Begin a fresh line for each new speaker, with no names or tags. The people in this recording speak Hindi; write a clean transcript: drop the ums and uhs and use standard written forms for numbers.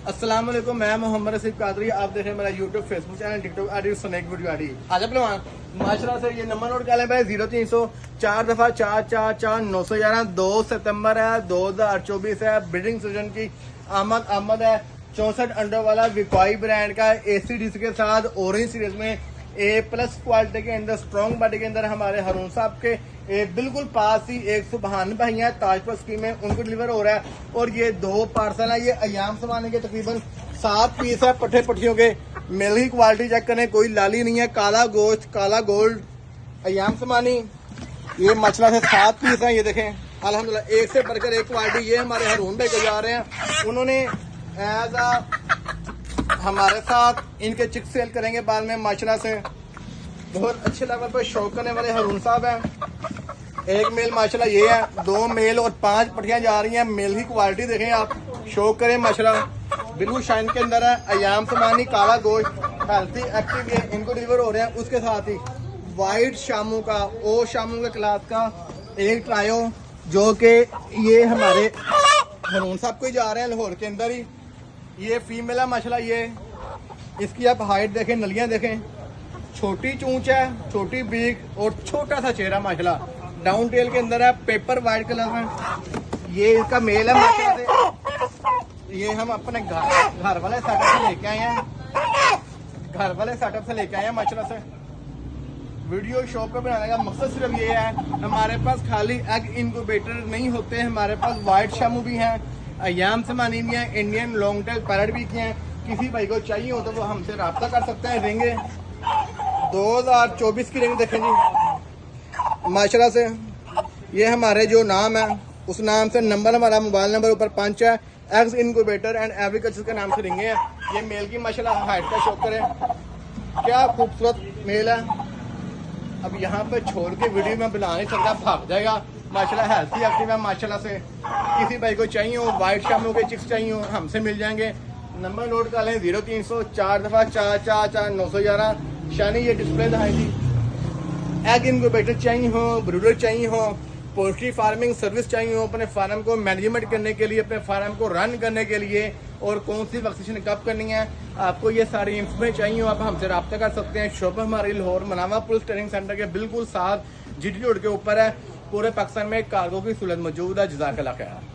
अस्सलाम वालेकुम, मैं मोहम्मद रसीफ कादरी। आप देख रहे हैं मेरा यूट्यूब, फेसबुक चैनल, टिकटॉक आदि स्नैक वीडियो आदि। आज अपने माशरा से ये नंबर नोट कर लें भाई 0304 2 सितंबर है 2024 है। ब्रीडिंग सीजन की आमद है। 64 अंडों वाला विकॉई ब्रांड का ACDC के साथ ऑरेंज सीरीज में A+ क्वालिटी के अंदर स्ट्रॉन्ग बॉडी के अंदर हमारे हरून साहब के बिल्कुल पास ही एक सुबहान भाई है ताजपुर स्कीम में, उनको डिलीवर हो रहा है। और ये 2 पार्सल है। ये अयाम समाने के तकरीबन 7 पीस है। पट्ठे पट्टियों के मेल की क्वालिटी चेक करें, कोई लाली नहीं है। काला गोश्त, काला गोल्ड, अयाम समानी। ये मछला से 7 पीस है। ये देखें अल्हम्दुलिल्लाह, एक से बढ़कर एक क्वालिटी। ये हमारे हरून भाई को जा रहे हैं, उन्होंने एज हमारे साथ इनके चिक सेल करेंगे बाद में माशरा से। बहुत अच्छे लेवल पर शौक करने वाले हरून साहब हैं। एक मेल माशाल्लाह ये है, 2 मेल और 5 पट्टियां जा रही हैं। मेल की क्वालिटी देखें आप, शौक करें माशाल्लाह, बिल्कुल शाइन के अंदर है। अयाम समानी, काला गोश्त, हेल्थी एक्टिव, ये इनको डिलीवर हो रहे हैं। उसके साथ ही वाइट शामू का, ओ शामू के क्लास का एक ट्रायो, जो कि ये हमारे हरून साहब को ही जा रहे हैं लाहौर के अंदर ही। ये फीमेल है माशाल्लाह। ये इसकी आप हाइट देखें, नलियां देखें, छोटी चूंच है, छोटी बीक और छोटा सा चेहरा माशाल्लाह। डाउन टेल के अंदर है, पेपर वाइट कलर में। ये इसका मेल है माशाल्लाह से। ये हम अपने घर वाले सेटअप से लेके आए हैं, माशाल्लाह से। वीडियो शॉप पे बनाने का मकसद सिर्फ ये है, हमारे पास खाली एग इनक्यूबेटर नहीं होते, हमारे पास वाइट शामू भी हैं, अयाम समानी भी हैं, इंडियन लॉन्ग टेल पैरट भी हैं। किसी भाई को चाहिए हो तो वो हमसे रब्ता कर सकते हैं। रिंगे 2024 की रिंग देखें जी माशाल्लाह से। ये हमारे जो नाम है उस नाम से नंबर, हमारा मोबाइल नंबर ऊपर 5 है। एग्स इनक्यूबेटर एंड एग्रीकल्चर के नाम से रिंगे हैं। ये मेल की माशाल्लाह हाइट का शौक करें, क्या खूबसूरत मेल है। अब यहाँ पे छोड़ के वीडियो में बना नहीं सकता, भाग जाएगा। माशाल्लाह हेल्थी एक्टिव है माशाल्लाह से। किसी भाई को चाहिए हो, वाइट शामू के चिक्स चाहिए हो, हमसे मिल जाएंगे। नंबर नोट कर लें 0304 शानी ये डिस्प्ले है जी। एग इनक्यूबेटर चाहिए हो, ब्रूडर चाहिए हो, पोल्ट्री फार्मिंग सर्विस चाहिए हो, अपने फार्म को मैनेजमेंट करने के लिए, अपने फार्म को रन करने के लिए, और कौन सी वैक्सीनेशन कब करनी है, आपको ये सारी इंफॉर्मेशन चाहिए हो, आप हमसे रब्ता कर सकते हैं। शॉप हमारी लाहौर मनावा पुलिस ट्रेनिंग सेंटर के बिल्कुल साथ GT रोड के ऊपर है। पूरे पाकिस्तान में कार्गो की सहूलत मौजूद है। जज़ाकल्लाह खैर।